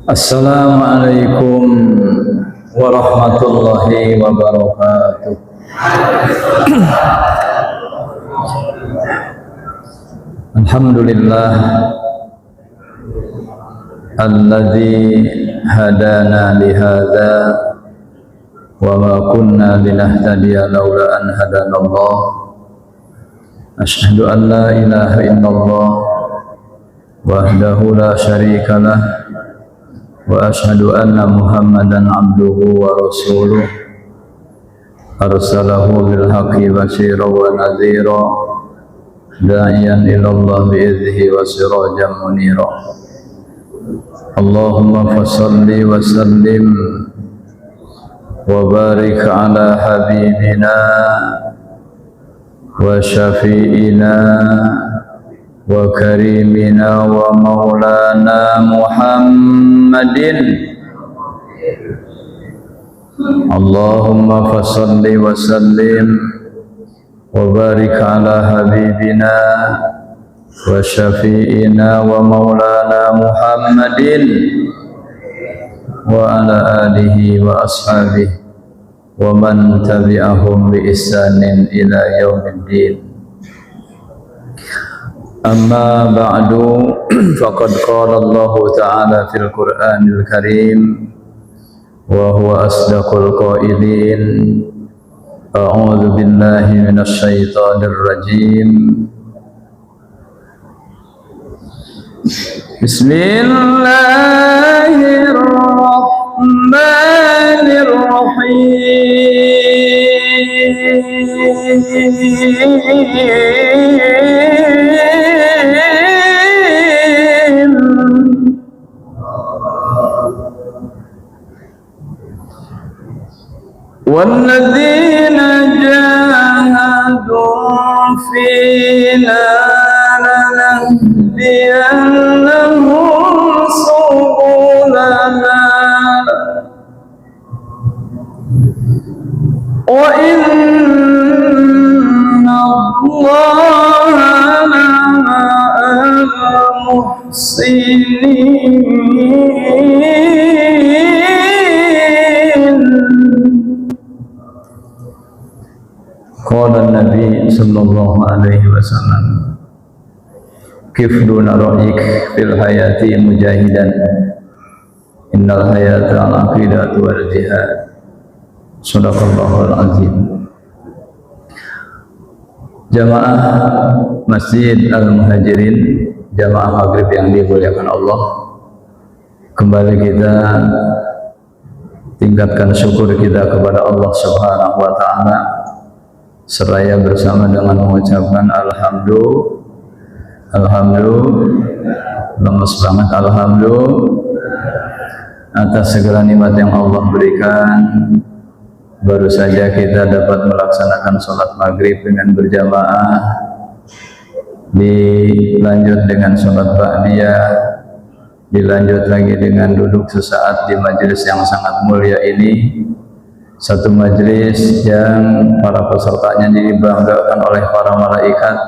Assalamualaikum warahmatullahi wabarakatuh. Alhamdulillah alladzi hadana li hadza wa ma kunna linahtadiya laula an hadanallah. Asyhadu an la ilaha illallah wahdahu la syarika lah wa asyhadu anna Muhammadan abduhu wa rasuluh arsalahu bil haqqi basyira wa nadhira da'iyan ila Allah bi'idhihi wa sirajan munira. Allahumma fassalli wa sallim wa barik ala habibina wa syafi'ina wa karimina wa maulana Muhammadin. Allahumma fassalli wa sallim wa barik ala habibina wa syafi'ina wa maulana Muhammadin wa ala alihi wa ashabihi wa man tabi'ahum bi ihsanin ila yaumiddin. Amma ba'du, faqad qala Allah ta'ala fil Qur'anil Karim wa huwa asdaqul qailin. A'udzu billahi minasy syaithanir rajim. Bismillahirrahmanirrahim. وَالَّذِينَ جَاهَدُوا فِينَا لَنَهْدِيَنَّهُمْ سُبُلَنَا وَإِنَّ اللَّهَ لَمَعَ الْمُحْسِنِينَ. Qala Nabi sallallahu alaihi wasallam, kifduna ra'ik fil hayati mujahidan, innal hayata al-aqidatu wal jihad. Shadaqallahul azim. Jamaah Masjid Al-Muhajirin, jamaah maghrib yang dimuliakan Allah, kembali kita tingkatkan syukur kita kepada Allah subhanahu wa ta'ala, seraya bersama dengan mengucapkan lemes banget atas segala nikmat yang Allah berikan. Baru saja kita dapat melaksanakan sholat maghrib dengan berjamaah, dilanjut dengan sholat ba'diyah, dilanjut lagi dengan duduk sesaat di majelis yang sangat mulia ini. Satu majelis yang para pesertanya dibanggakan oleh para malaikat,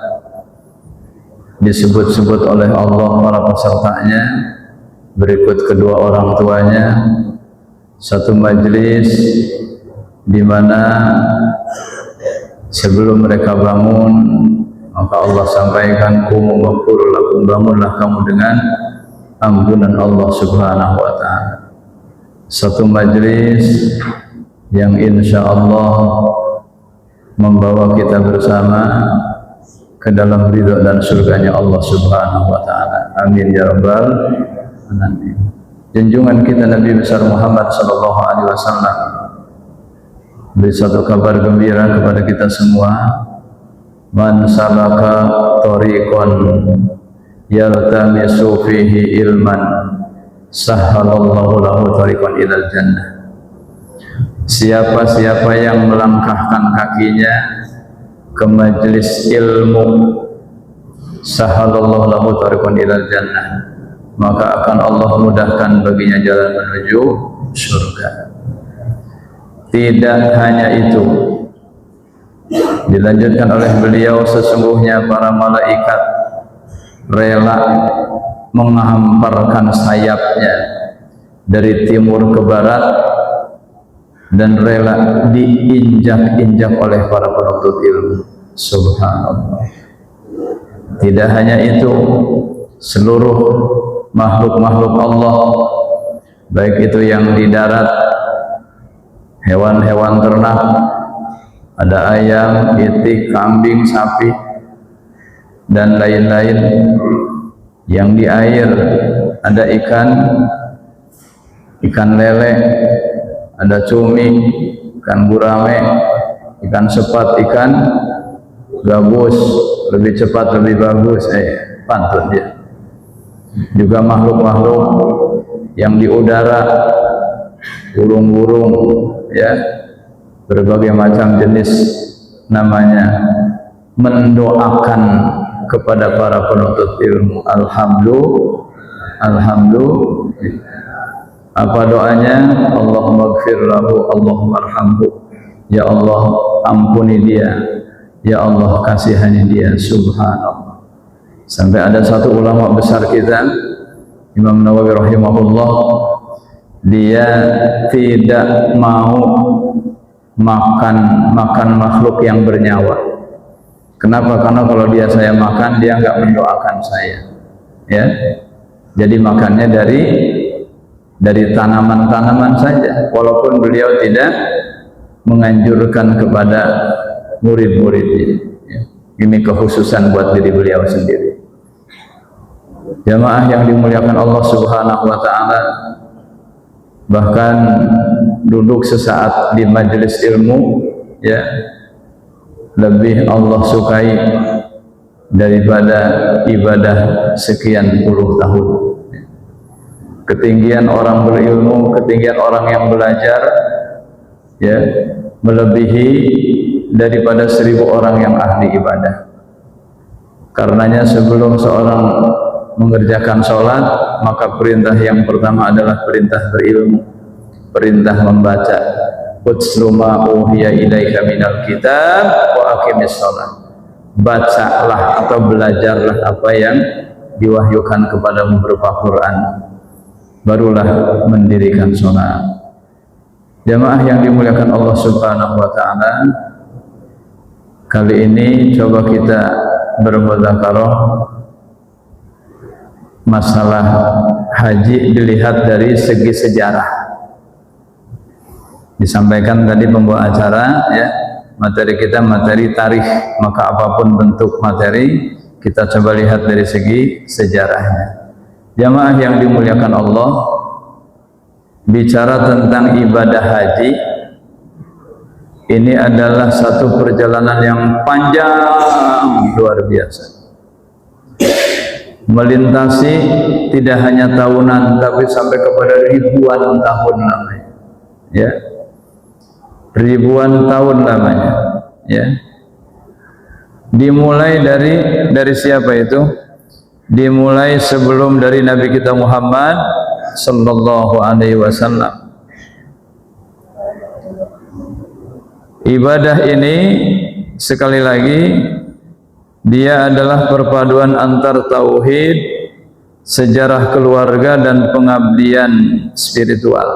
disebut-sebut oleh Allah para pesertanya, berikut kedua orang tuanya. Satu majelis di mana sebelum mereka bangun, maka Allah sampaikan, qumu waghfir lakum, bangunlah kamu dengan ampunan Allah subhanahu wa ta'ala. Satu majelis yang insya Allah membawa kita bersama ke dalam ridha dan surganya Allah subhanahu wa ta'ala. Amin ya rabbal alamin. Junjungan kita Nabi besar Muhammad sallallahu alaihi wasallam beri satu kabar gembira kepada kita semua. Man salaka tariqan yaltamisu fihi ilman sahhalallahu lahu tariqan ilal jannah. Siapa-siapa yang melangkahkan kakinya ke majelis ilmu, sahhalallahu lahu tariqan ilal jannah, maka akan Allah mudahkan baginya jalan menuju surga. Tidak hanya itu, dilanjutkan oleh beliau, sesungguhnya para malaikat rela menghamparkan sayapnya dari timur ke barat, dan rela diinjak-injak oleh para penuntut ilmu. Subhanallah. Tidak hanya itu, seluruh makhluk-makhluk Allah, baik itu yang di darat, hewan-hewan ternak, ada ayam, itik, kambing, sapi, dan lain-lain. Yang di air ada ikan lele, ada cumi, ikan gurame, ikan sepat, ikan gabus, lebih cepat lebih bagus, pantun dia. Juga makhluk-makhluk yang di udara, burung-burung, ya, berbagai macam jenis namanya, mendoakan kepada para penuntut ilmu. Alhamdulillah. Apa doanya? Allahumma gfir lahu, Allahumma arhamhu. Ya Allah, ampuni dia, ya Allah, kasihani dia. Subhanallah. Sampai ada satu ulama besar kita, Imam Nawawi rahimahullah, dia tidak mau makan makhluk yang bernyawa. Kenapa? Karena kalau saya makan, dia nggak mendoakan saya, ya. Jadi makannya dari tanaman-tanaman saja, walaupun beliau tidak menganjurkan kepada murid-muridnya, ya. Ini kekhususan buat diri beliau sendiri. Jamaah yang dimuliakan Allah Subhanahu wa ta'ala, bahkan duduk sesaat di majelis ilmu, ya, lebih Allah sukai daripada ibadah sekian puluh tahun. Ketinggian orang berilmu, ketinggian orang yang belajar, ya, melebihi daripada 1000 orang yang ahli ibadah. Karenanya sebelum seorang mengerjakan sholat, maka perintah yang pertama adalah perintah berilmu, perintah membaca. Utlu ma uhiya ilaika minal kitab wa aqimis sholat. Bacalah atau belajarlah apa yang diwahyukan kepadamu berupa Quran, barulah mendirikan sholat. Jamaah yang dimuliakan Allah Subhanahu wa ta'ala, kali ini coba kita bermudzakarah masalah haji dilihat dari segi sejarah. Disampaikan tadi pembawa acara, ya, materi kita materi tarikh, maka apapun bentuk materi kita coba lihat dari segi sejarahnya. Jamaah yang dimuliakan Allah, bicara tentang ibadah haji, ini adalah satu perjalanan yang panjang luar biasa, melintasi tidak hanya tahunan tapi sampai kepada ribuan tahun namanya, ya, ribuan tahun namanya, ya. Dimulai dari siapa itu? Dimulai sebelum dari Nabi kita Muhammad sallallahu alaihi wasallam. Ibadah ini sekali lagi dia adalah perpaduan antar tauhid, sejarah keluarga, dan pengabdian spiritual.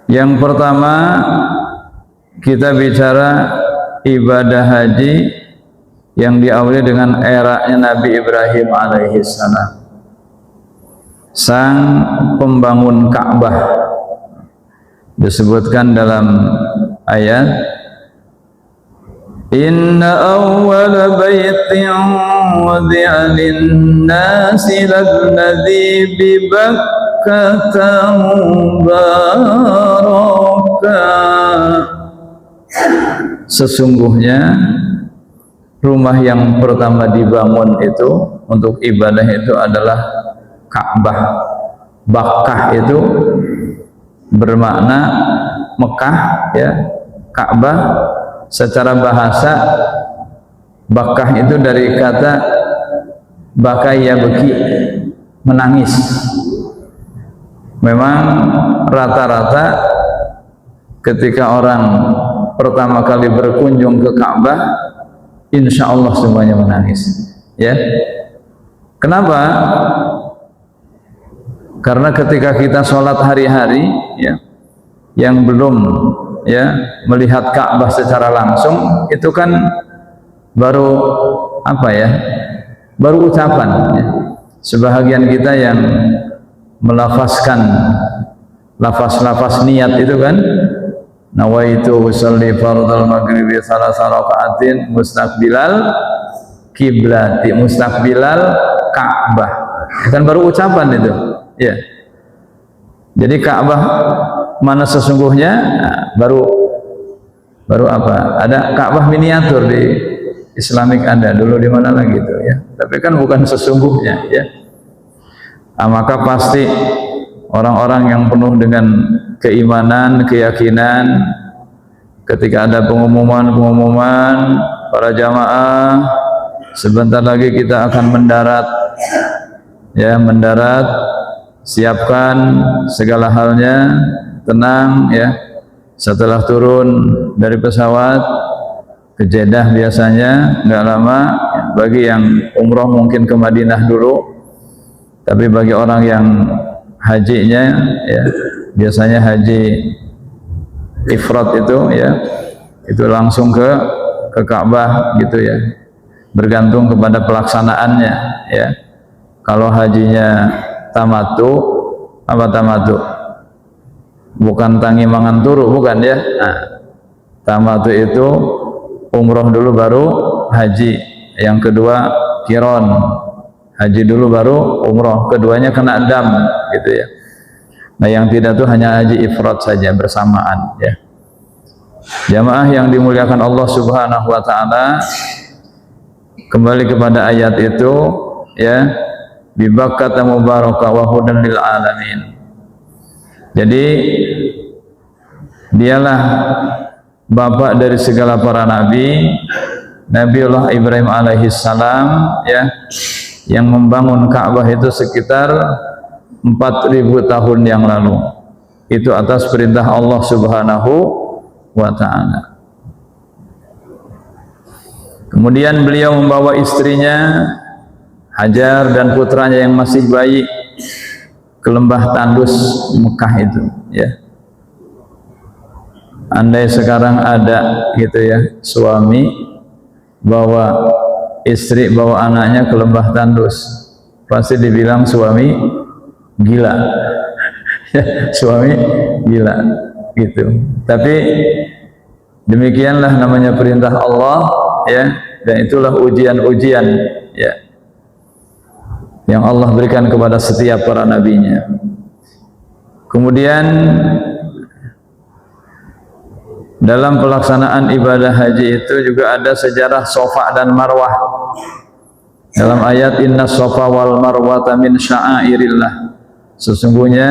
Yang pertama kita bicara ibadah haji yang diawali dengan eranya Nabi Ibrahim alaihi salam, sang pembangun Ka'bah. Disebutkan dalam ayat, inna awwala baitin wudi'a lin-nasi lalladzi bi Bakkata mubarakah. Sesungguhnya rumah yang pertama dibangun itu untuk ibadah itu adalah Ka'bah. Bakkah itu bermakna Mekah, ya. Ka'bah secara bahasa, Bakkah itu dari kata bakaya beki, menangis. Memang rata-rata ketika orang pertama kali berkunjung ke Ka'bah, insya Allah semuanya menangis, ya. Kenapa? Karena ketika kita sholat hari-hari, ya, yang belum ya melihat Ka'bah secara langsung, itu kan baru apa ya? Baru ucapan. Ya. Sebahagian kita yang melafazkan lafaz-lafaz niat itu kan, nawaitu usolli fardal maghribi salasa raka'atin mustaqbilal kiblati, mustaqbilal Ka'bah. Kan baru ucapan itu. Ya. Jadi Ka'bah mana sesungguhnya, nah, baru apa? Ada Ka'bah miniatur di Islamik, ada dulu di mana lagi itu ya. Tapi kan bukan sesungguhnya ya. Nah, maka pasti orang-orang yang penuh dengan keimanan, keyakinan, ketika ada pengumuman para jamaah, sebentar lagi kita akan mendarat, ya, siapkan segala halnya, tenang ya. Setelah turun dari pesawat ke Jeddah biasanya nggak lama, bagi yang umroh mungkin ke Madinah dulu, tapi bagi orang yang hajinya ya biasanya haji ifrad itu ya, itu langsung ke Ka'bah gitu ya, bergantung kepada pelaksanaannya ya. Kalau hajinya tamatu, apa tamatu? Bukan tangi mangan turu, bukan ya. Nah, tamatu itu umroh dulu baru haji, yang kedua kiron, haji dulu baru umroh, keduanya kena dam gitu ya. Nah, yang tidak tuh hanya haji ifrad saja bersamaan ya. Jamaah yang dimuliakan Allah Subhanahu wa taala, kembali kepada ayat itu ya, bi Bakkata mubarakah wa hudan lil alamin. Jadi dialah bapak dari segala para nabi, Nabiullah Ibrahim alaihi salam ya, yang membangun Ka'bah itu sekitar 4.000 tahun yang lalu. Itu atas perintah Allah Subhanahu wa ta'ala. Kemudian beliau membawa istrinya Hajar dan putranya yang masih bayi ke lembah tandus Mekah itu ya. Andai sekarang ada gitu ya, suami bawa istri, bawa anaknya ke lembah tandus, pasti dibilang suami gila. Suami gila gitu. Tapi demikianlah namanya perintah Allah ya, dan itulah ujian-ujian ya yang Allah berikan kepada setiap para nabinya. Kemudian dalam pelaksanaan ibadah haji itu juga ada sejarah Safa dan Marwah. Dalam ayat inna Safa wal Marwata min sya'airillah, sesungguhnya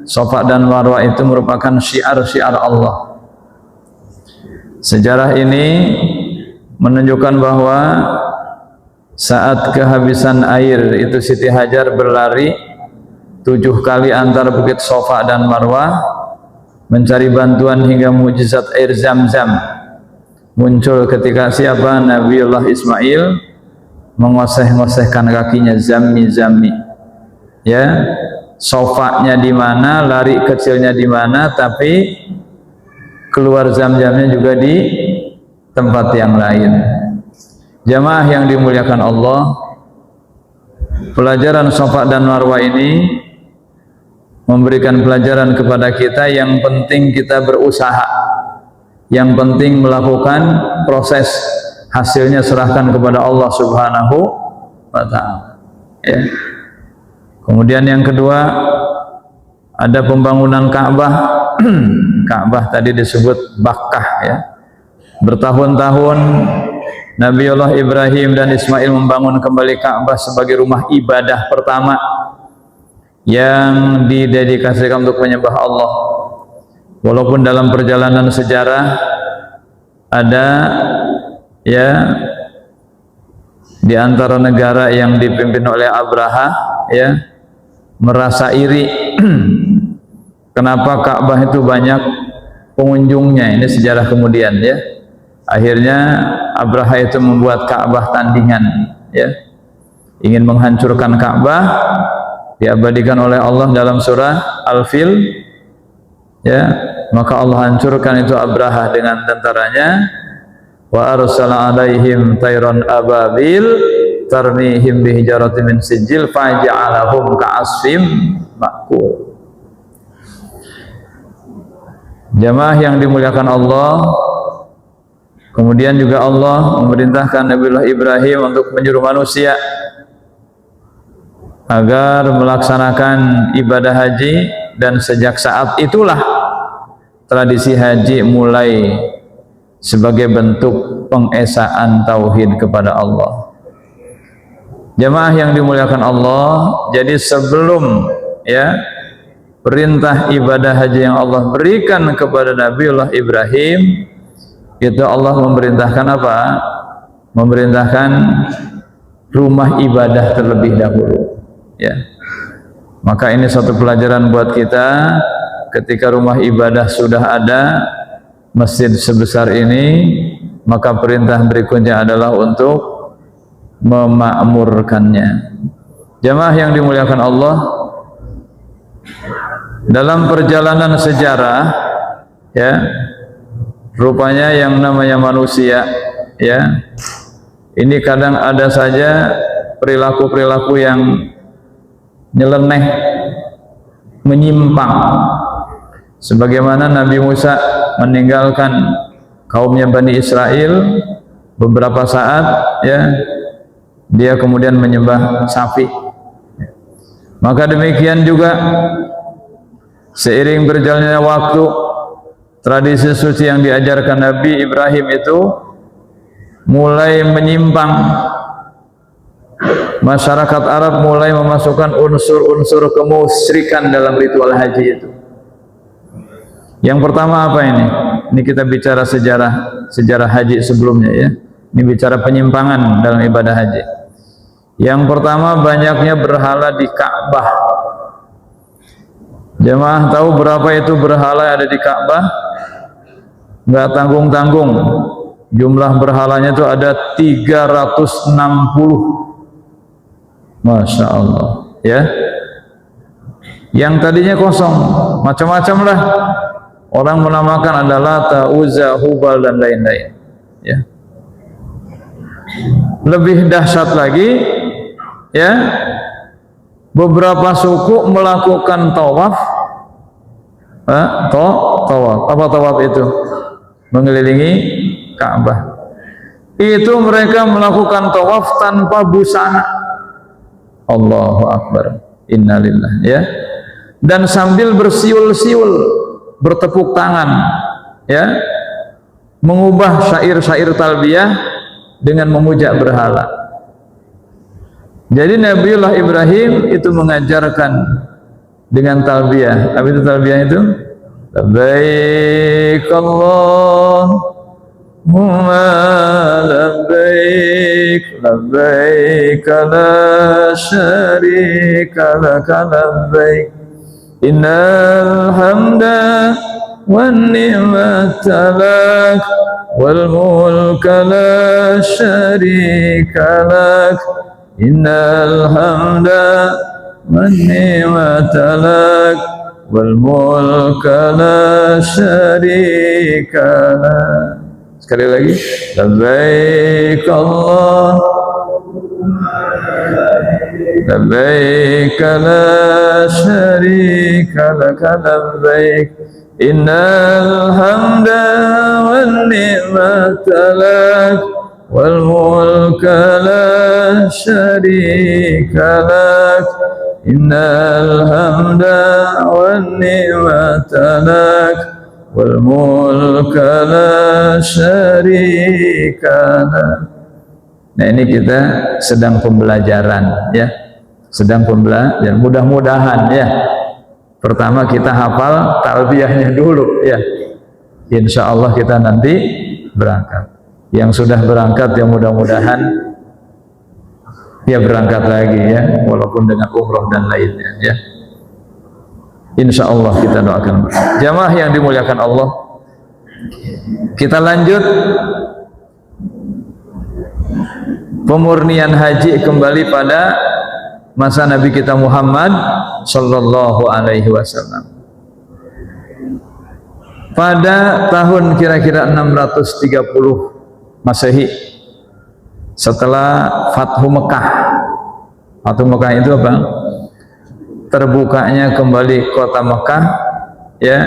Safa dan Marwah itu merupakan syiar-syiar Allah. Sejarah ini menunjukkan bahwa saat kehabisan air itu Siti Hajar berlari 7 kali antara bukit Safa dan Marwah mencari bantuan hingga mukjizat air Zam-Zam muncul ketika siapa? Nabiullah Ismail mengoseh-ngosehkan kakinya, zammi ya. Sofanya di mana, lari kecilnya di mana, tapi keluar Zam-Zamnya juga di tempat yang lain. Jamaah yang dimuliakan Allah, pelajaran Safa dan Marwah ini memberikan pelajaran kepada kita yang penting kita berusaha, yang penting melakukan proses, hasilnya serahkan kepada Allah Subhanahu wa ta'ala ya. Kemudian yang kedua, ada pembangunan Ka'bah. Ka'bah tadi disebut Bakkah ya. Bertahun-tahun Nabiullah Ibrahim dan Ismail membangun kembali Ka'bah sebagai rumah ibadah pertama yang didedikasikan untuk menyembah Allah. Walaupun dalam perjalanan sejarah ada ya di antara negara yang dipimpin oleh Abraha ya merasa iri kenapa Ka'bah itu banyak pengunjungnya. Ini sejarah kemudian ya. Akhirnya Abraha itu membuat Ka'bah tandingan ya, ingin menghancurkan Ka'bah diabadikan oleh Allah dalam surah Al-Fil, ya, maka Allah hancurkan itu Abrahah dengan tentaranya. Wa arsala alaihim tayran ababil tarmihim bihijaratin min sijil faja'alahum ka'asfim ma'kul. Jamaah yang dimuliakan Allah, kemudian juga Allah memerintahkan Nabiullah Ibrahim untuk menyuruh manusia agar melaksanakan ibadah haji, dan sejak saat itulah tradisi haji mulai sebagai bentuk pengesaan tauhid kepada Allah. Jamaah yang dimuliakan Allah, jadi sebelum perintah ibadah haji yang Allah berikan kepada Nabiullah Ibrahim, itu Allah memerintahkan apa? Memerintahkan rumah ibadah terlebih dahulu, ya. Maka ini satu pelajaran buat kita, ketika rumah ibadah sudah ada, masjid sebesar ini, maka perintah berikutnya adalah untuk memakmurkannya. Jamaah yang dimuliakan Allah, dalam perjalanan sejarah, ya, rupanya yang namanya manusia, ya, ini kadang ada saja perilaku-perilaku yang nyeleneh, menyimpang. Sebagaimana Nabi Musa meninggalkan kaumnya Bani Israel beberapa saat, ya, dia kemudian menyembah sapi. Maka demikian juga seiring berjalannya waktu, tradisi suci yang diajarkan Nabi Ibrahim itu mulai menyimpang. Masyarakat Arab mulai memasukkan unsur-unsur kemusyrikan dalam ritual haji itu. Yang pertama apa ini? Ini kita bicara sejarah haji sebelumnya, ya. Ini bicara penyimpangan dalam ibadah haji. Yang pertama, banyaknya berhala di Ka'bah. Jemaah tahu berapa itu berhala yang ada di Ka'bah? Enggak tanggung-tanggung. Jumlah berhalanya itu ada 360. Masya Allah, ya. Yang tadinya kosong, macam-macam lah. Orang menamakan adalah Lata, Uzza, Hubal dan lain-lain, ya. Lebih dahsyat lagi, ya, beberapa suku melakukan tawaf. Tawaf. Apa tawaf itu? Mengelilingi Ka'bah. Itu mereka melakukan tawaf tanpa busana. Allahu Akbar, innalillah, ya. Dan sambil bersiul-siul, bertepuk tangan, ya, mengubah syair-syair talbiyah dengan memuja berhala. Jadi Nabiullah Ibrahim itu mengajarkan dengan talbiyah. Apa itu talbiyah itu? Labbaik Allahumma labbaik, labbaik la syarika laka labbaik, innal hamda wan ni'mata lak wal mulka la syarika lak, innal hamda wan ni'mata lak wal mulka la syarika lak. Sekali lagi, labbaik Allahumma labbaik la syarika laka labbaik, innal hamda wan ni'mata lak wal mulka la syarika lak, innal hamda wan ni'mata lak wal mulka la syarika lak. Nah, ini kita sedang pembelajaran, ya. Sedang pembelajaran. Mudah-mudahan, ya. Pertama kita hafal talbiyahnya dulu, ya. Insya Allah kita nanti berangkat. Yang sudah berangkat, ya, mudah-mudahan dia berangkat lagi, ya, walaupun dengan umroh dan lainnya, ya. Insya Allah kita doakan. Jamaah yang dimuliakan Allah, kita lanjut pemurnian haji kembali pada masa Nabi kita Muhammad sallallahu alaihi wasallam. Pada tahun kira-kira 630 Masehi, setelah Fathu Mekah. Fathu Mekah itu apa? Terbukanya kembali kota Mekah, ya,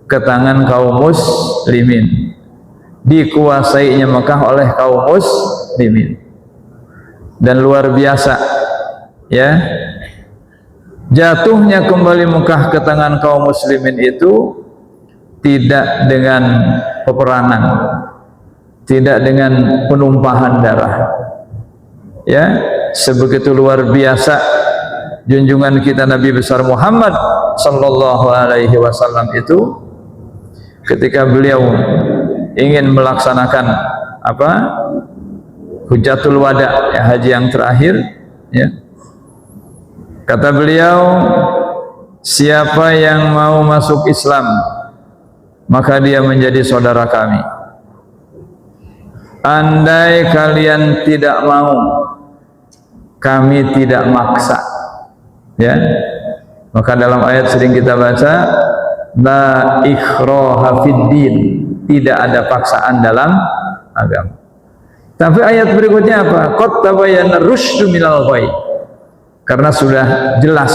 ke tangan kaum muslimin, dikuasainya Mekah oleh kaum muslimin. Dan luar biasa, ya, jatuhnya kembali Mekah ke tangan kaum muslimin itu tidak dengan peperangan, tidak dengan penumpahan darah, ya, sebegitu luar biasa junjungan kita Nabi besar Muhammad sallallahu alaihi wasallam itu ketika beliau ingin melaksanakan apa? Hujjatul Wada, ya, haji yang terakhir, ya. Kata beliau, siapa yang mau masuk Islam maka dia menjadi saudara kami. Andai kalian tidak mau, kami tidak maksa, ya. Maka dalam ayat sering kita baca, la ikraha fid din, tidak ada paksaan dalam agama. Tapi ayat berikutnya apa? Qad tabayyana rusydu minal ghayy, karena sudah jelas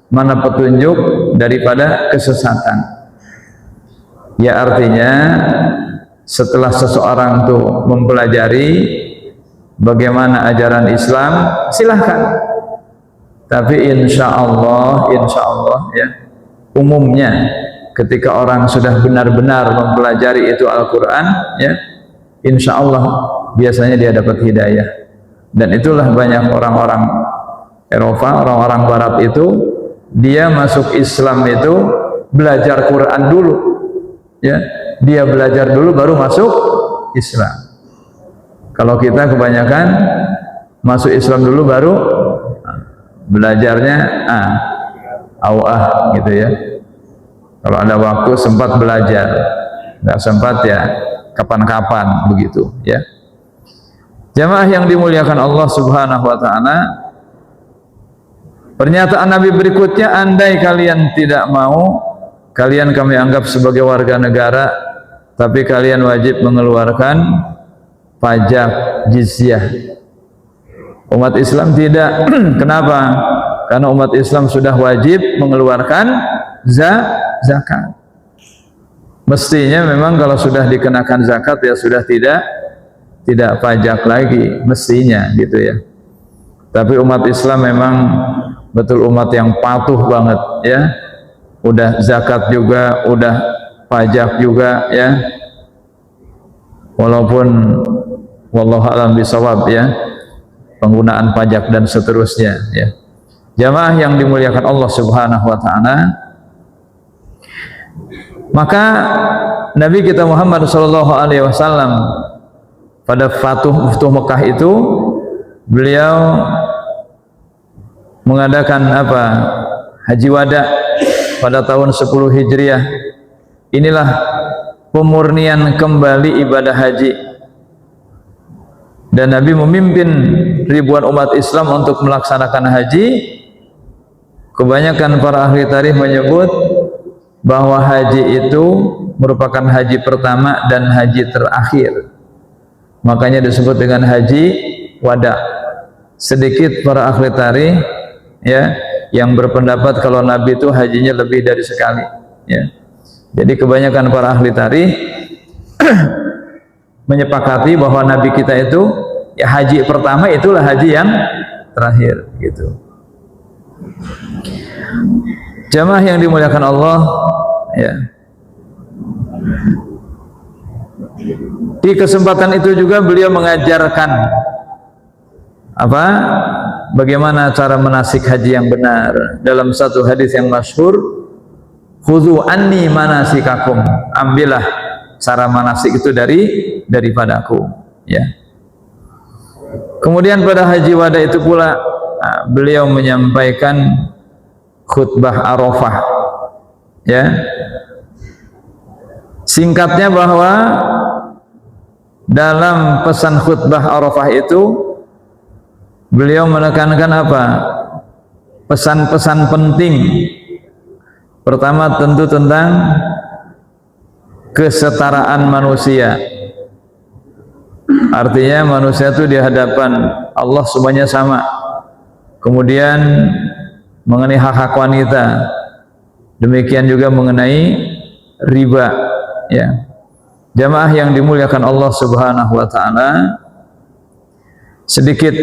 mana petunjuk daripada kesesatan. Ya, artinya setelah seseorang itu mempelajari bagaimana ajaran Islam, silahkan. Tapi insya Allah, ya, umumnya ketika orang sudah benar-benar mempelajari itu Al-Quran, ya, insya Allah biasanya dia dapat hidayah. Dan itulah banyak orang-orang Eropa, orang-orang Barat itu, dia masuk Islam itu belajar Quran dulu, ya, dia belajar dulu baru masuk Islam. Kalau kita kebanyakan masuk Islam dulu baru belajarnya gitu, ya. Kalau ada waktu sempat belajar, nggak sempat ya kapan-kapan begitu, ya. Jamaah yang dimuliakan Allah Subhanahu wa taala, pernyataan Nabi berikutnya, andai kalian tidak mau, kalian kami anggap sebagai warga negara, tapi kalian wajib mengeluarkan pajak jizyah. Umat Islam tidak. Kenapa? Karena umat Islam sudah wajib mengeluarkan zakat. Mestinya memang kalau sudah dikenakan zakat ya sudah tidak pajak lagi, mestinya gitu, ya. Tapi umat Islam memang betul umat yang patuh banget, ya. Udah zakat juga, udah pajak juga, ya. Walaupun wallahu a'lam bishawab, ya, penggunaan pajak dan seterusnya, ya. Jamaah yang dimuliakan Allah Subhanahu wa taala, maka Nabi kita Muhammad sallallahu alaihi wasallam pada Fathu Mekah itu beliau mengadakan apa? Haji Wada pada tahun 10 Hijriah. Inilah pemurnian kembali ibadah haji. Dan Nabi memimpin ribuan umat Islam untuk melaksanakan haji. Kebanyakan para ahli tarikh menyebut bahwa haji itu merupakan haji pertama dan haji terakhir. Makanya disebut dengan haji wada. Sedikit para ahli tarikh, ya, yang berpendapat kalau Nabi itu hajinya lebih dari sekali, ya. Jadi kebanyakan para ahli tarikh menyepakati bahwa Nabi kita itu ya haji pertama itulah haji yang terakhir, gitu. Jamaah yang dimuliakan Allah, ya. Di kesempatan itu juga beliau mengajarkan apa? Bagaimana cara menasik haji yang benar. Dalam satu hadis yang masyhur, khudhu anni manasikakum, ambillah cara manasik itu daripadaku, ya. Kemudian pada haji wada itu pula beliau menyampaikan khutbah Arafah, ya. Singkatnya bahwa dalam pesan khutbah Arafah itu beliau menekankan apa? Pesan-pesan penting. Pertama tentu tentang kesetaraan manusia. Artinya manusia itu di hadapan Allah semuanya sama. Kemudian mengenai hak-hak wanita, demikian juga mengenai riba, ya. Jamaah yang dimuliakan Allah Subhanahu wa taala, sedikit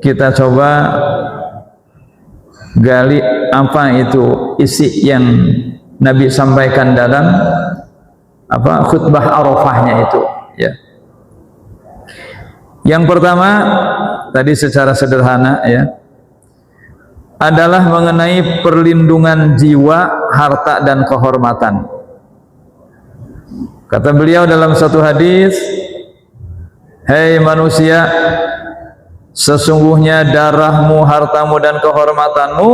kita coba gali apa itu isi yang Nabi sampaikan dalam apa khutbah Arafahnya itu, ya. Yang pertama tadi secara sederhana, ya, adalah mengenai perlindungan jiwa, harta dan kehormatan. Kata beliau dalam satu hadis, "Hei manusia, sesungguhnya darahmu, hartamu dan kehormatanmu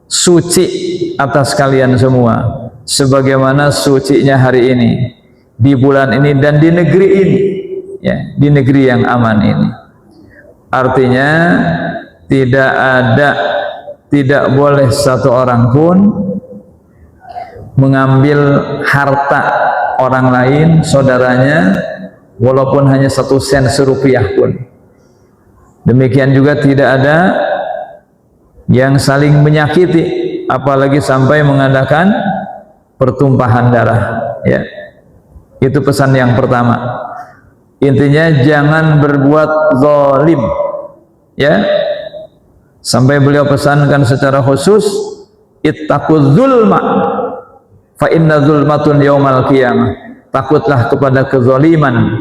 suci atas kalian semua, sebagaimana sucinya hari ini, di bulan ini dan di negeri ini, ya, di negeri yang aman ini." Artinya tidak boleh satu orang pun mengambil harta orang lain, saudaranya, walaupun hanya 1 sen serupiah pun. Demikian juga tidak ada yang saling menyakiti, apalagi sampai mengadakan pertumpahan darah, ya. Itu pesan yang pertama. Intinya jangan berbuat zalim, ya. Sampai beliau pesankan secara khusus, ittaquz zulma fa inna zulmatun yaumal qiyamah. Takutlah kepada kezaliman,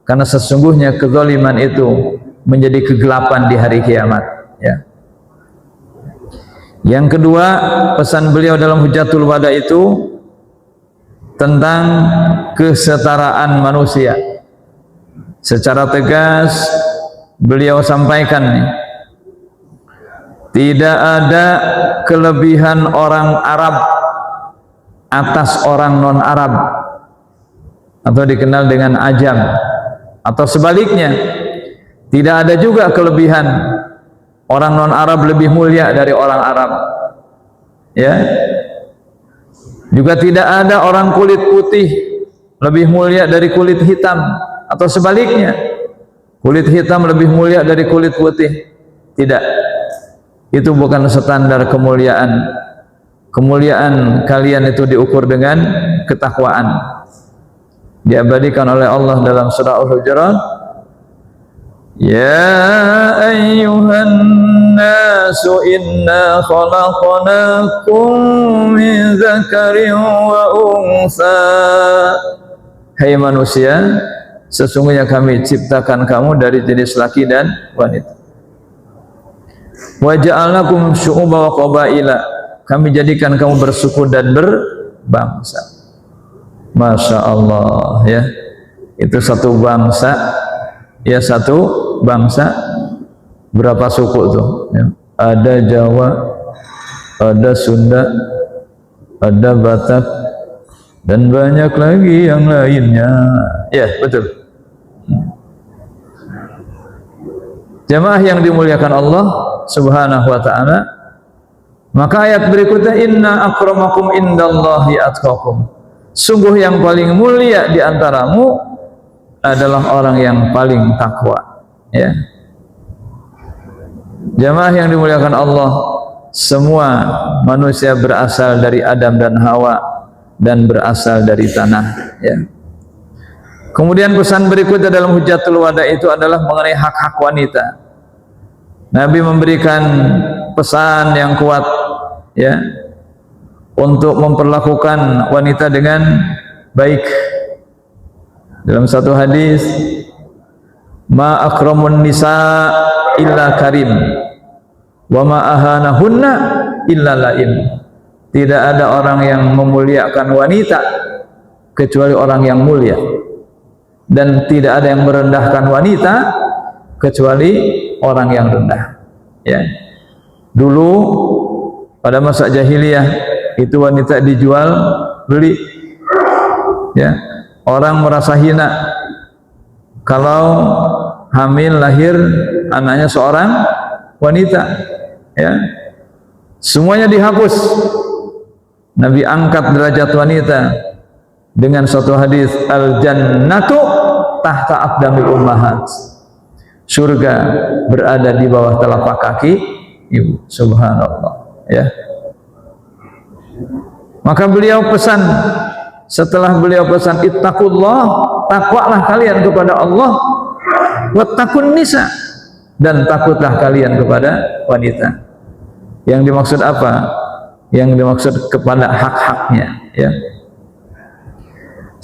karena sesungguhnya kezaliman itu menjadi kegelapan di hari kiamat, ya. Yang kedua, pesan beliau dalam Hujjatul Wada itu tentang kesetaraan manusia. Secara tegas beliau sampaikan nih, tidak ada kelebihan orang Arab atas orang non-Arab, atau dikenal dengan ajam, atau sebaliknya, tidak ada juga kelebihan orang non-Arab lebih mulia dari orang Arab, ya. Juga tidak ada orang kulit putih lebih mulia dari kulit hitam, atau sebaliknya, kulit hitam lebih mulia dari kulit putih. Tidak. Itu bukan standar kemuliaan. Kemuliaan kalian itu diukur dengan ketakwaan. Diabadikan oleh Allah dalam surah Al-Hujurat, "Ya ayyuhan nasu inna khalaqnakum min dzakarin wa unsa." Hai manusia, sesungguhnya kami ciptakan kamu dari jenis laki dan wanita. "Wa ja'alnakum syu'uban wa qabaila." Kami jadikan kamu bersuku dan berbangsa. Masya Allah, ya. Itu satu bangsa, ya, satu bangsa. Berapa suku tuh, ya? Ada Jawa, ada Sunda, ada Batak, dan banyak lagi yang lainnya, ya, betul. Jamaah yang dimuliakan Allah Subhanahu wa ta'ala, maka ayat berikutnya, "Inna akramakum indallahi atqakum." Sungguh yang paling mulia di antaramu adalah orang yang paling takwa, ya. Jamaah yang dimuliakan Allah, semua manusia berasal dari Adam dan Hawa dan berasal dari tanah, ya. Kemudian pesan berikutnya dalam Hujjatul Wada itu adalah mengenai hak-hak wanita. Nabi memberikan pesan yang kuat, ya, untuk memperlakukan wanita dengan baik. Dalam satu hadis, "Ma akramun nisa illa karim, wa ma ahanahunna illa laim." Tidak ada orang yang memuliakan wanita kecuali orang yang mulia, dan tidak ada yang merendahkan wanita kecuali orang yang rendah, ya. Dulu pada masa jahiliyah itu wanita dijual beli, ya. Orang merasa hina kalau hamil lahir anaknya seorang wanita, ya. Semuanya dihapus. Nabi angkat derajat wanita dengan suatu hadis, al-jannatu tahta aqdamil ummahat. Surga berada di bawah telapak kaki ibu. Subhanallah, ya. Maka beliau pesan, setelah beliau pesan ittaqullah, takwalah kalian kepada Allah, wattaqun nisa, dan takutlah kalian kepada wanita. Yang dimaksud apa? Yang dimaksud kepada hak-haknya, ya.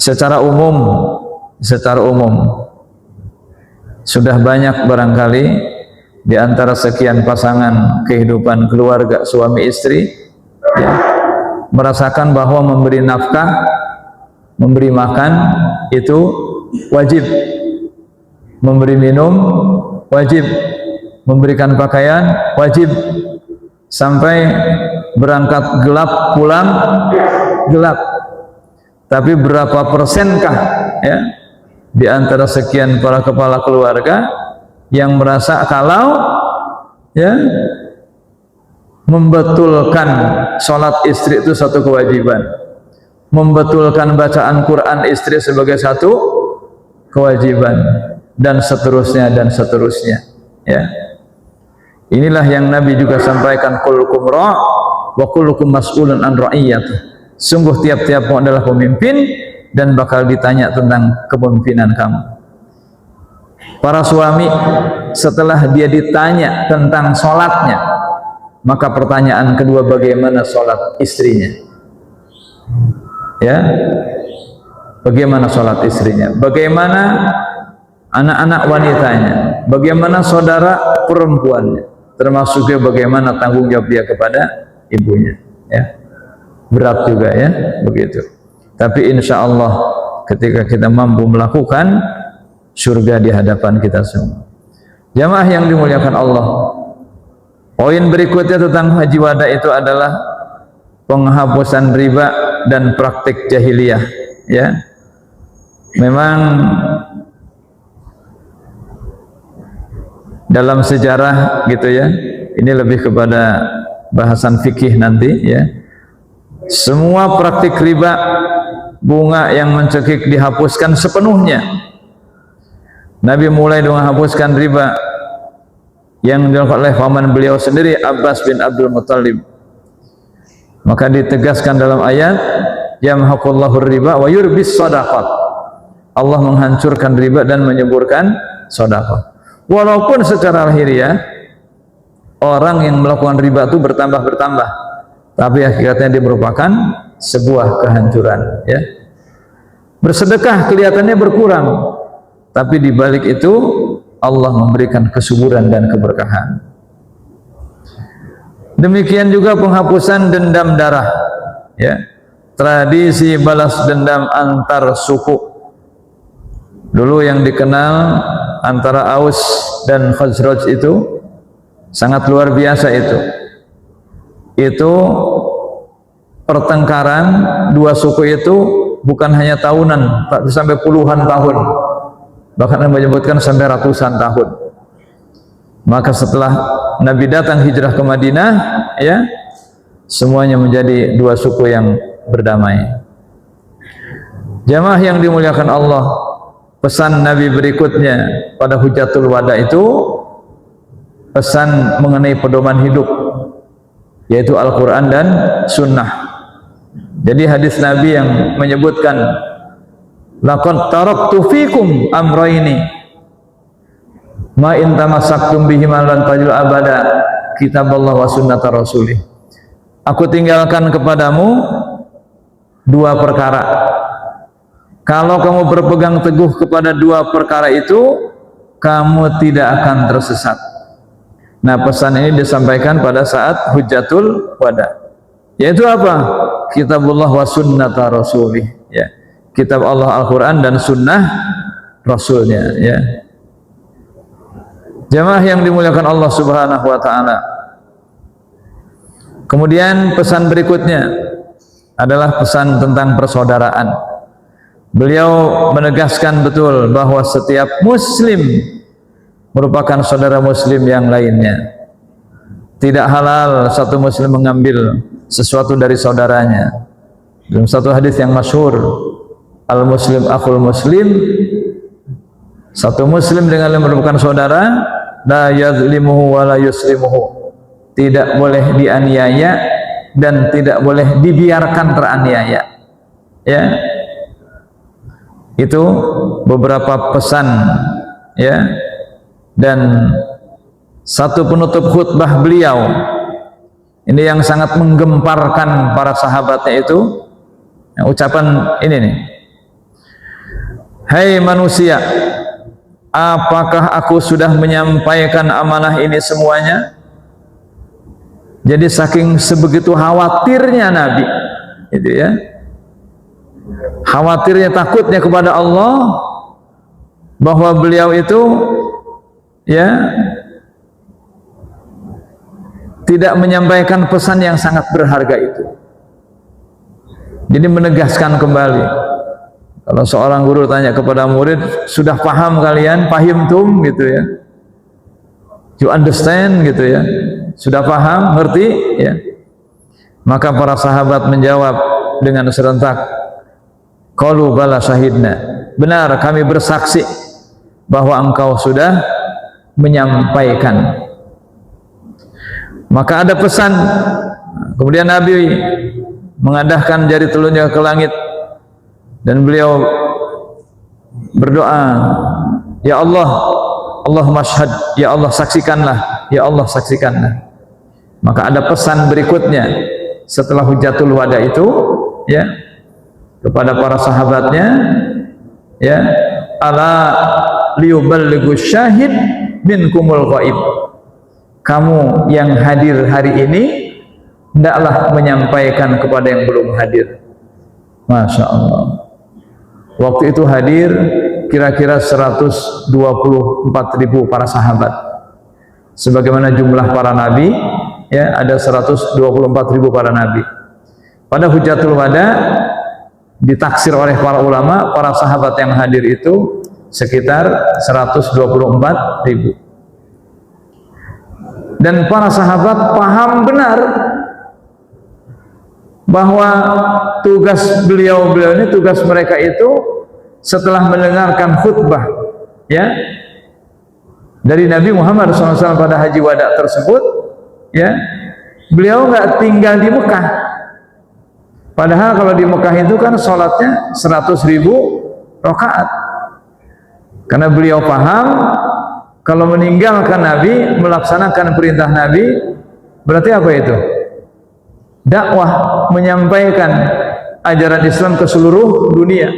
Secara umum sudah banyak barangkali di antara sekian pasangan kehidupan keluarga suami istri, ya, merasakan bahwa memberi nafkah, memberi makan itu wajib, memberi minum wajib, memberikan pakaian wajib, sampai berangkat gelap pulang gelap. Tapi berapa persenkah, ya, di antara sekian para kepala keluarga yang merasa kalau, ya, membetulkan sholat istri itu satu kewajiban, membetulkan bacaan Quran istri sebagai satu kewajiban, dan seterusnya, ya. Inilah yang Nabi juga sampaikan, kullukum ra' wa kullukum mas'ulun an ra'iyati. Sungguh tiap-tiapmu adalah pemimpin dan bakal ditanya tentang kepemimpinan kamu. Para suami setelah dia ditanya tentang sholatnya, maka pertanyaan kedua, bagaimana sholat istrinya? Ya, bagaimana sholat istrinya? Bagaimana anak-anak wanitanya? Bagaimana saudara perempuannya? Termasuk juga bagaimana tanggung jawab dia kepada ibunya, ya. Berat juga, ya, begitu. Tapi insya Allah ketika kita mampu melakukan, surga di hadapan kita semua. Jamaah yang dimuliakan Allah, poin berikutnya tentang haji wada itu adalah penghapusan riba dan praktik jahiliyah, ya. Memang dalam sejarah gitu, ya, ini lebih kepada bahasan fikih nanti, ya. Semua praktik riba, bunga yang mencekik dihapuskan sepenuhnya. Nabi mulai dengan hapuskan riba yang dilakukan oleh paman beliau sendiri, Abbas bin Abdul Muttalib. Maka ditegaskan dalam ayat, yamhaqullahu riba wa yurbis shadaqat. Allah menghancurkan riba dan menyuburkan sedekah. Walaupun secara lahiriah orang yang melakukan riba itu bertambah, tapi hakikatnya dia merupakan sebuah kehancuran, ya. Bersedekah kelihatannya berkurang, tapi di balik itu Allah memberikan kesuburan dan keberkahan. Demikian juga penghapusan dendam darah, ya. Tradisi balas dendam antar suku dulu yang dikenal antara Aus dan Khazraj itu sangat luar biasa. Itu pertengkaran dua suku itu bukan hanya tahunan, tapi sampai puluhan tahun, bahkan menyebutkan sampai ratusan tahun. Maka setelah Nabi datang hijrah ke Madinah, ya, semuanya menjadi dua suku yang berdamai. Jamaah yang dimuliakan Allah, pesan Nabi berikutnya pada Hujatul Wada itu pesan mengenai pedoman hidup, yaitu Al-Quran dan Sunnah. Jadi hadis Nabi yang menyebutkan, laqad taraktu fikum amrayni ma in tamassaktum bihima lan tajul abada, kitaballah wa sunnata rasulih. Aku tinggalkan kepadamu dua perkara. Kalau kamu berpegang teguh kepada dua perkara itu, kamu tidak akan tersesat. Nah, pesan ini disampaikan pada saat Hujatul Wada, yaitu apa? Kitabullah wa sunnata rasulih, ya. Kitab Allah Al-Quran dan sunnah Rasulnya, ya. Jamaah yang dimuliakan Allah Subhanahu wa ta'ala, kemudian pesan berikutnya adalah pesan tentang persaudaraan. Beliau menegaskan betul bahwa setiap muslim merupakan saudara muslim yang lainnya. Tidak halal satu muslim mengambil sesuatu dari saudaranya. Dalam satu hadis yang masyhur, al muslim akhul muslim, satu muslim dengan yang merupakan saudara, la yazlimuhu wa la yuslimuhu, tidak boleh dianiaya dan tidak boleh dibiarkan teraniaya. Ya, itu beberapa pesan, ya. Dan satu penutup khutbah beliau ini yang sangat menggemparkan para sahabatnya itu, ucapan ini nih, hai manusia, apakah aku sudah menyampaikan amanah ini semuanya? Jadi saking sebegitu khawatirnya Nabi itu, ya, khawatirnya, takutnya kepada Allah, bahwa beliau itu, ya, tidak menyampaikan pesan yang sangat berharga itu. Jadi menegaskan kembali, kalau seorang guru tanya kepada murid, sudah paham kalian, fahimtum gitu, ya, you understand gitu, ya, sudah paham, ngerti, ya. Maka para sahabat menjawab dengan serentak, qalu bala syahidna, benar kami bersaksi bahwa engkau sudah menyampaikan. Maka ada pesan. Kemudian Nabi mengadahkan jari telunjuk ke langit dan beliau berdoa, ya Allah, Allahumma syhad, ya Allah saksikanlah, ya Allah saksikanlah. Maka ada pesan berikutnya setelah hujatul wada itu, ya, kepada para sahabatnya, ya, ala liyuballighu syahid minkumul ghaib, kamu yang hadir hari ini hendaklah menyampaikan kepada yang belum hadir. Masya Allah, waktu itu hadir kira-kira 124.000 para sahabat, sebagaimana jumlah para nabi, ya, ada 124.000 para nabi. Pada hujatul wada ditaksir oleh para ulama, para sahabat yang hadir itu sekitar 124.000. Dan para sahabat paham benar bahwa tugas beliau ini, tugas mereka itu setelah mendengarkan khutbah, ya, dari Nabi Muhammad SAW pada haji wada tersebut, ya, beliau nggak tinggal di Mekah. Padahal kalau di Mekah itu kan sholatnya 100.000 rakaat. Karena beliau paham kalau meninggalkan Nabi, melaksanakan perintah Nabi, berarti apa itu? Dakwah, menyampaikan ajaran Islam ke seluruh dunia.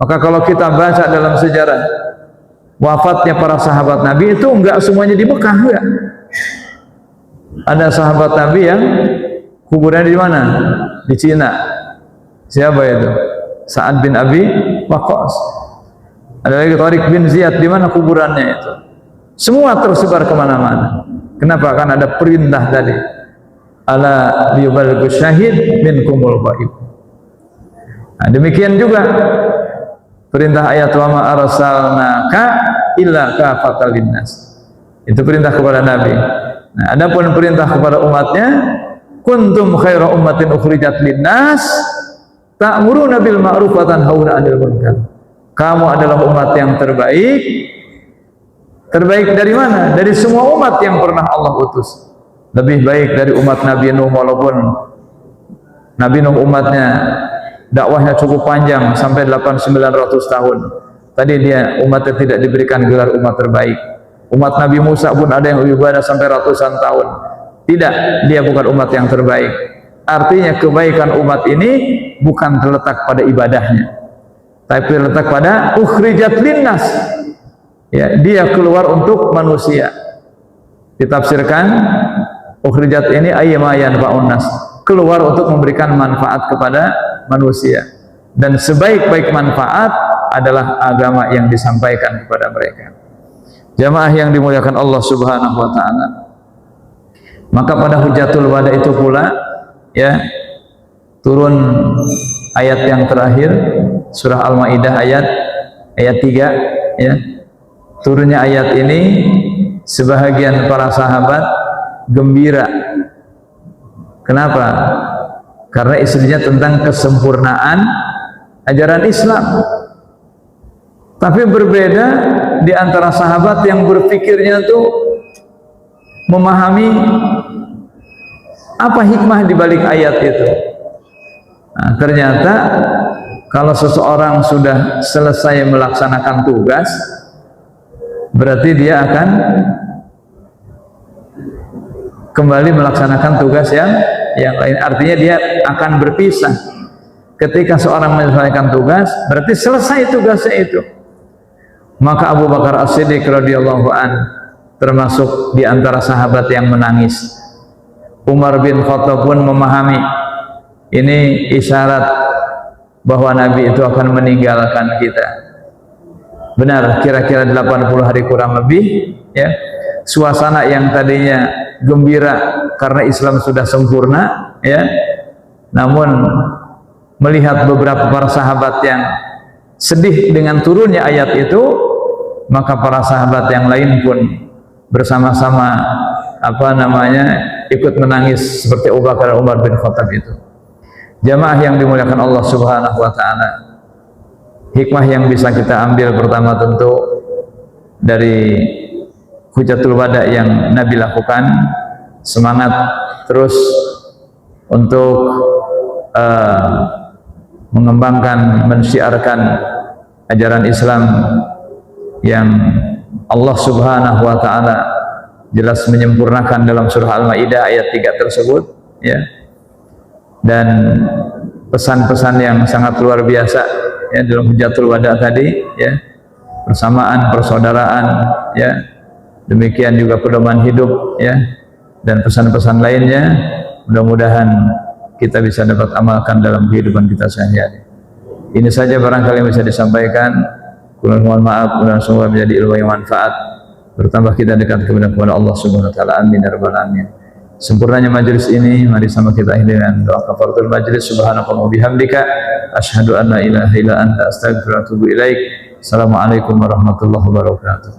Maka kalau kita baca dalam sejarah wafatnya para sahabat Nabi itu enggak semuanya di Mekah, enggak. Ada sahabat Nabi yang kuburannya di mana? Di Cina. Siapa itu? Sa'ad bin Abi Waqqas. Ada lagi Tariq bin Ziyad, di mana kuburannya itu? Semua tersebar kemana-mana. Kenapa? Karena ada perintah tadi, ala liyuballighu syahid minkumul ghaib. Nah, demikian juga perintah ayat wa ma arsalnaka illa kafatan linnas. Itu perintah kepada Nabi. Nah, adapun perintah kepada umatnya, kuntum khaira ummatin ukhrijat linnas ta'muruna bil ma'ruf wa tanhauna 'anil munkar. Kamu adalah umat yang terbaik. Terbaik dari mana? Dari semua umat yang pernah Allah utus. Lebih baik dari umat Nabi Nuh, walaupun Nabi Nuh umatnya dakwahnya cukup panjang sampai 800-900 tahun. Tadi dia umatnya tidak diberikan gelar umat terbaik. Umat Nabi Musa pun ada yang ibadah sampai ratusan tahun. Tidak, dia bukan umat yang terbaik. Artinya kebaikan umat ini bukan terletak pada ibadahnya, tapi terletak pada ukhrijat linnas. Ya, dia keluar untuk manusia. Ditafsirkan ukhrijat ini ayyamayan fa'unnas, keluar untuk memberikan manfaat kepada manusia. Dan sebaik-baik manfaat adalah agama yang disampaikan kepada mereka. Jamaah yang dimuliakan Allah Subhanahu wa taala. Maka pada hujatul wada itu pula, ya, turun ayat yang terakhir surah Al-Maidah ayat 3, ya. turunnya ayat ini, sebahagian para sahabat gembira. Kenapa? Karena isinya tentang kesempurnaan ajaran Islam. Tapi berbeda di antara sahabat yang berpikirnya tuh memahami apa hikmah di balik ayat itu. Nah, ternyata kalau seseorang sudah selesai melaksanakan tugas, berarti dia akan kembali melaksanakan tugas yang lain. Artinya dia akan berpisah. Ketika seorang menyelesaikan tugas, berarti selesai tugasnya itu. Maka Abu Bakar As-Siddiq radhiyallahu an termasuk di antara sahabat yang menangis. Umar bin Khattab pun memahami ini isyarat bahwa Nabi itu akan meninggalkan kita. Benar, kira-kira 80 hari kurang lebih, ya. Suasana yang tadinya gembira karena Islam sudah sempurna, ya. Namun melihat beberapa para sahabat yang sedih dengan turunnya ayat itu, maka para sahabat yang lain pun bersama-sama ikut menangis seperti Abu Bakar Umar bin Khattab itu. Jamaah yang dimuliakan Allah Subhanahu wa taala, hikmah yang bisa kita ambil pertama tentu dari Hujatul Wada yang Nabi lakukan, semangat terus untuk mengembangkan, mensyiarkan ajaran Islam yang Allah Subhanahu wa taala jelas menyempurnakan dalam surah Al-Maidah ayat 3 tersebut, ya. Dan pesan-pesan yang sangat luar biasa, ya, dalam Hujatul Wada tadi, ya. Persamaan, persaudaraan, ya. Demikian juga pedoman hidup, ya. Dan pesan-pesan lainnya, mudah-mudahan kita bisa dapat amalkan dalam kehidupan kita sehari-hari. Ini saja barangkali yang bisa disampaikan. Kurang mohon maaf, mudah-mudahan semua menjadi ilmu yang manfaat, bertambah kita dekat kepada Allah Subhanahu wa taala. Amin ya rabbal alamin. Sempurnanya majelis ini, mari sama kita akhiri dengan doa kafaratul majelis. Subhanakallahumma bihamdika asyhadu an la ilaha illa anta astaghfiruka wa atubu ilaik. Assalamualaikum warahmatullahi wabarakatuh.